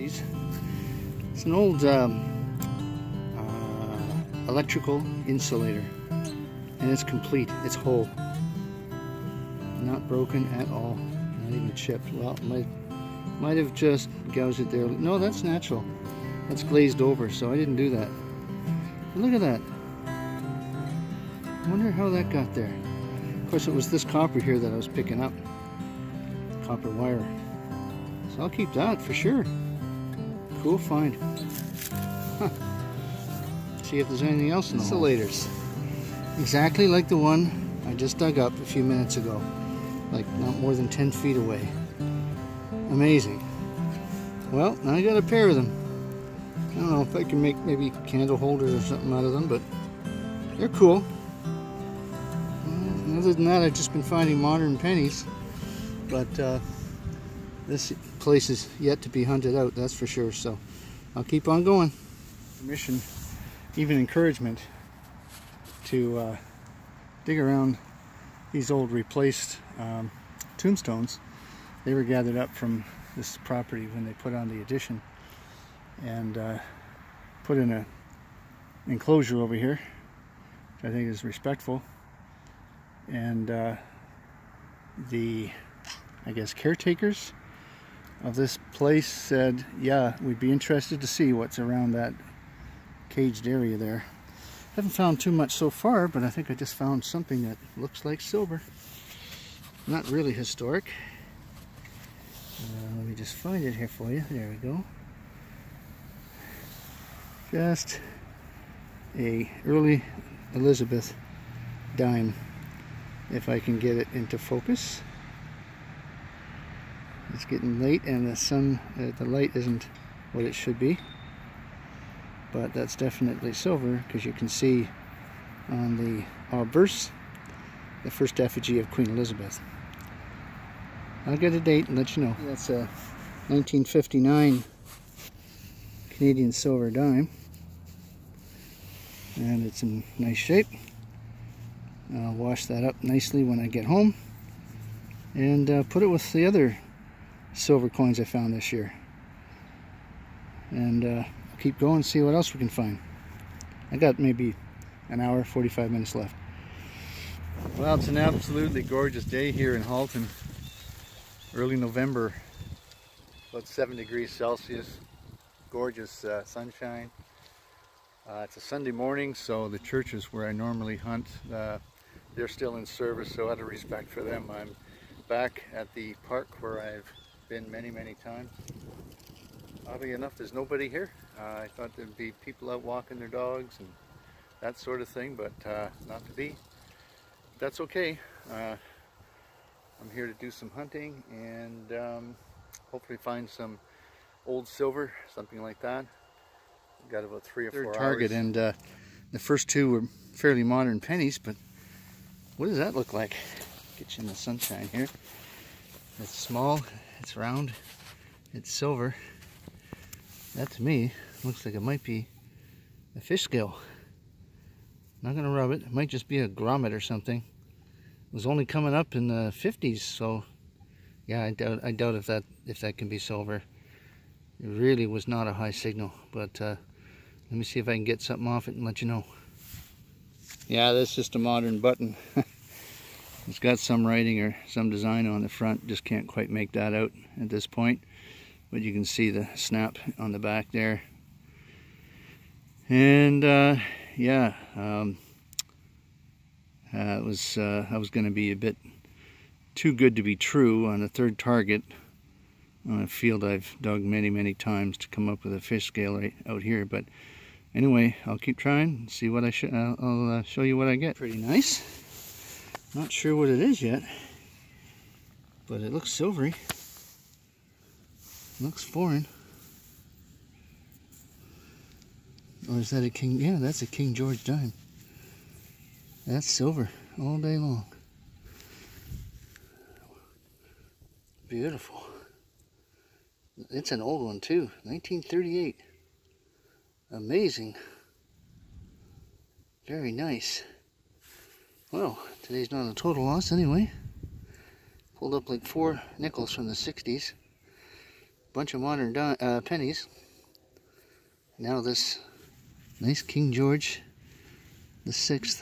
60s. It's an old electrical insulator, and it's complete. It's whole, not broken at all, not even chipped. Well, might have just gouged it there. No, that's natural. That's glazed over, so I didn't do that. But look at that. I wonder how that got there. Of course, it was this copper here that I was picking up. Copper wire. So I'll keep that for sure. Cool find. Huh. See if there's anything else in the insulators. Exactly like the one I just dug up a few minutes ago. Like not more than 10 feet away. Amazing. Well, now I got a pair of them. I don't know if I can make maybe candle holders or something out of them, but they're cool. Other than that, I've just been finding modern pennies. But this place is yet to be hunted out, that's for sure. So I'll keep on going. Permission, even encouragement to dig around these old replaced tombstones. They were gathered up from this property when they put on the addition, and put in an enclosure over here, which I think is respectful. And the, I guess, caretakers of this place said, yeah, we'd be interested to see what's around that caged area there. Haven't found too much so far, but I think I just found something that looks like silver. Not really historic. Let me just find it here for you. There we go. Just a early Elizabeth dime, if I can get it into focus. It's getting late and the sun, the light isn't what it should be, but that's definitely silver, because you can see on the obverse the first effigy of Queen Elizabeth. I'll get a date and let you know. That's a 1959 Canadian silver dime, and it's in nice shape. I'll wash that up nicely when I get home, and put it with the other silver coins I found this year. And I'll keep going and see what else we can find. I got maybe an hour, 45 minutes left. Well, it's an absolutely gorgeous day here in Halton. Early November, about 7 degrees Celsius. Gorgeous sunshine. It's a Sunday morning, so the churches where I normally hunt, they're still in service, so out of respect for them, I'm back at the park where I've been many, many times. Oddly enough, there's nobody here. I thought there'd be people out walking their dogs and that sort of thing, but not to be. That's okay. I'm here to do some hunting and hopefully find some old silver, something like that. I've got about 3 or 4 target, and the first two were fairly modern pennies, but what does that look like? Get you in the sunshine here. It's small, it's round, it's silver. That to me looks like it might be a fish scale. Not gonna rub it. It might just be a grommet or something. It was only coming up in the 50s, so yeah, I doubt if that can be silver. It really was not a high signal, but let me see if I can get something off it and let you know. Yeah, that's just a modern button. It's got some writing or some design on the front, just can't quite make that out at this point, but you can see the snap on the back there. And yeah, it was I was going to be a bit too good to be true on a third target on a field I've dug many, many times to come up with a fish scale right out here. But anyway, I'll keep trying and see what I'll show you what I get. Pretty nice. Not sure what it is yet, but it looks silvery. Looks foreign. Or is that a King? Yeah, that's a King George dime. That's silver all day long. Beautiful. It's an old one too, 1938. Amazing. Very nice. Well, today's not a total loss anyway. Pulled up like 4 nickels from the 60s. Bunch of modern pennies. Now this nice King George the 6th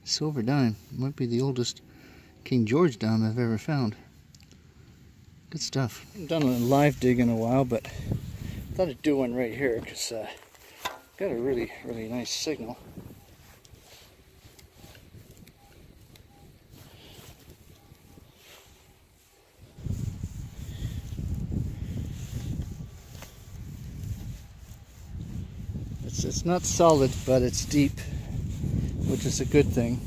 silver dime. Might be the oldest King George dime I've ever found. Good stuff. I haven't done a live dig in a while, but I thought I'd do one right here because got a really nice signal. It's not solid, but it's deep, which is a good thing.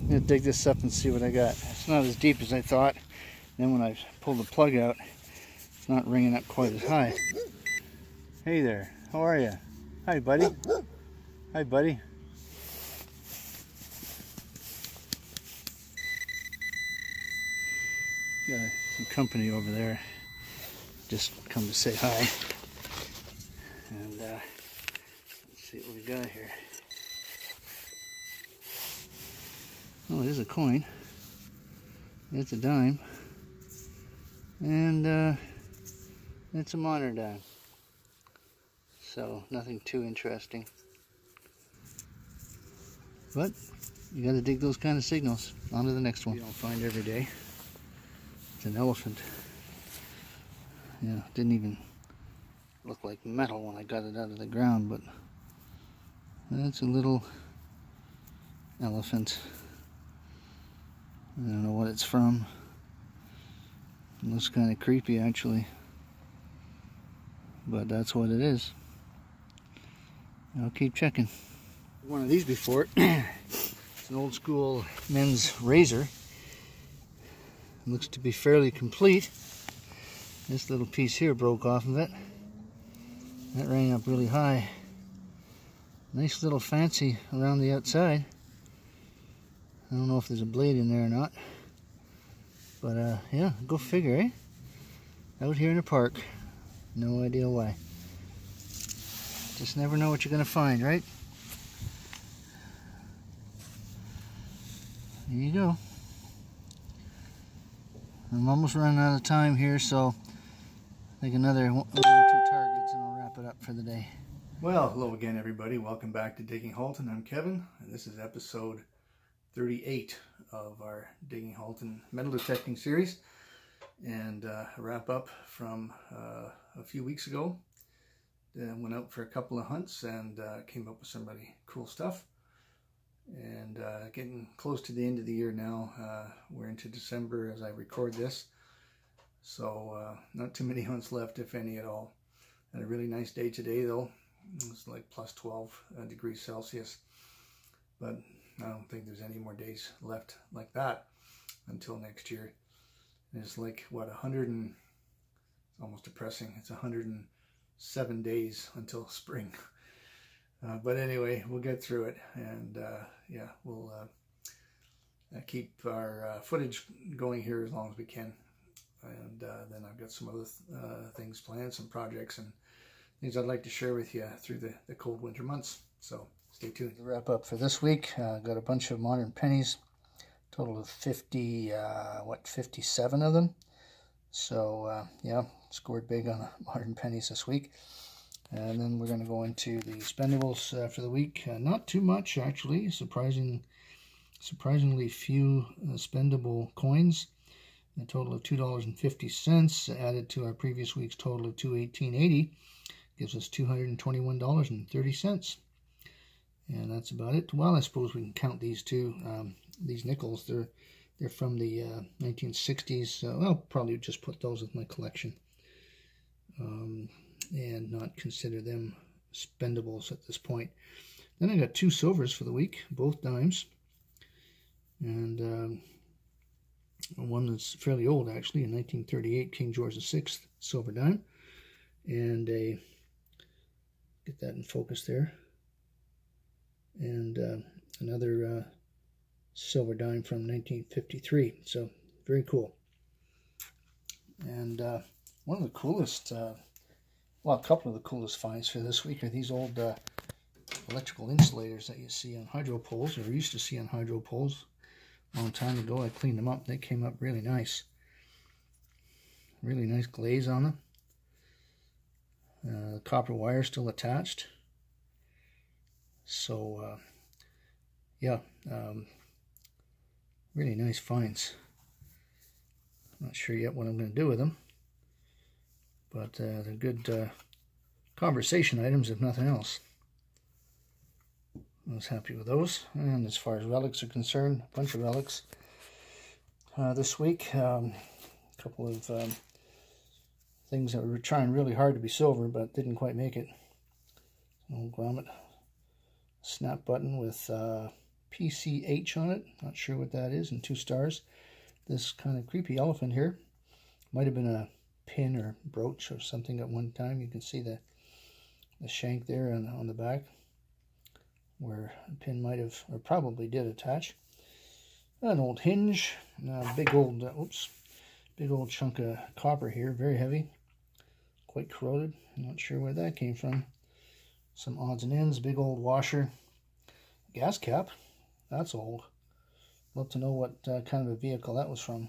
I'm going to dig this up and see what I got. It's not as deep as I thought. Then when I pull the plug out, it's not ringing up quite as high. Hey there, how are you? Hi, buddy. Hi, buddy. Got some company over there. Just come to say hi. And let's see what we got here. Oh, there's a coin. It's a dime. And it's a modern dime. So nothing too interesting. But you gotta dig those kind of signals. On to the next one. You don't find every day. It's an elephant. Yeah, didn't even look like metal when I got it out of the ground, but that's a little elephant. I don't know what it's from. It looks kind of creepy actually, but that's what it is. I'll keep checking. One of these before. It's an old school men's razor. It looks to be fairly complete. This little piece here broke off of it. That rang up really high. Nice little fancy around the outside. I don't know if there's a blade in there or not. But yeah, go figure, eh? Out here in the park. No idea why. Just never know what you're gonna find, right? There you go. I'm almost running out of time here, so I think another 1 or 2 targets and I'll wrap it up for the day. Well, hello again everybody. Welcome back to Digging Halton. I'm Kevin, and this is episode 38 of our Digging Halton metal detecting series. And a wrap up from a few weeks ago. Went out for a couple of hunts and came up with some really cool stuff. And getting close to the end of the year now. We're into December as I record this. So not too many hunts left, if any at all. Had a really nice day today though. It was like plus 12 degrees Celsius. But I don't think there's any more days left like that until next year. And it's like, what, it's almost depressing. It's 107 days until spring. But anyway, we'll get through it. And yeah, we'll keep our footage going here as long as we can. And then I've got some other things planned, some projects and things I'd like to share with you through the cold winter months. So stay tuned. To wrap up for this week, got a bunch of modern pennies, total of 57 of them. So yeah, scored big on modern pennies this week. And then we're going to go into the spendables for the week. Not too much actually, surprisingly few spendable coins. A total of $2.50 added to our previous week's total of $218.80 gives us $221.30. And that's about it. Well, I suppose we can count these two. These nickels, they're from the 1960s. I'll probably just put those with my collection and not consider them spendables at this point. Then I got 2 silvers for the week, both dimes, and one that's fairly old actually, a 1938 King George VI silver dime, and a, get that in focus there, and another silver dime from 1953. So very cool. And one of the coolest, well, a couple of the coolest finds for this week are these old electrical insulators that you see on hydro poles, or used to see on hydro poles a long time ago. I cleaned them up. They came up really nice. Really nice glaze on them. Copper wire still attached. So yeah, really nice finds. Not sure yet what I'm going to do with them, but they're good conversation items if nothing else. I was happy with those. And as far as relics are concerned, a bunch of relics this week. A couple of things that were trying really hard to be silver but didn't quite make it. An old grommet snap button with PCH on it. Not sure what that is, and 2 stars. This kind of creepy elephant here might have been a pin or brooch or something at one time. You can see the shank there on the back where a pin might have, or probably did attach. An old hinge, big old chunk of copper here, very heavy, quite corroded. Not sure where that came from. Some odds and ends, big old washer, gas cap, that's old. Love to know what kind of a vehicle that was from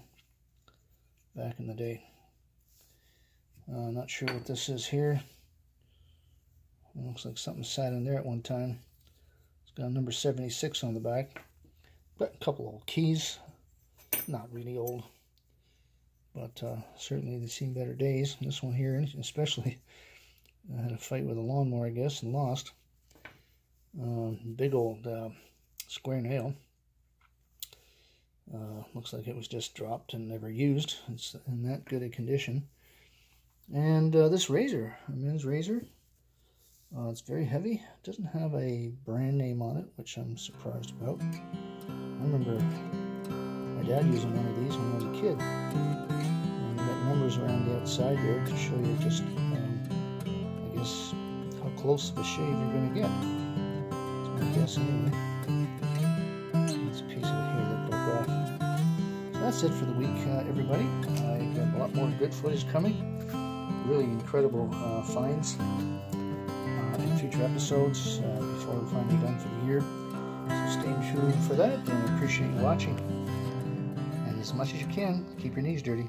back in the day. Not sure what this is here. It looks like something sat in there at one time. It's got a number 76 on the back. Got a couple old keys, not really old, but certainly they've seen better days. This one here, especially, I had a fight with a lawnmower, I guess, and lost. Big old square nail. Looks like it was just dropped and never used. It's in that good a condition. And this razor, a men's razor. It's very heavy. It doesn't have a brand name on it, which I'm surprised about. I remember my dad using one of these when I was a kid. And you got numbers around the outside there to show you just, I guess, how close of a shave you're going to get. That's my guess anyway. That's a piece of it here that broke off. So that's it for the week, everybody. I got a lot more good footage coming. Really incredible finds in future episodes before we're finally done for the year. So stay tuned for that, and I appreciate you watching. And as much as you can, keep your knees dirty.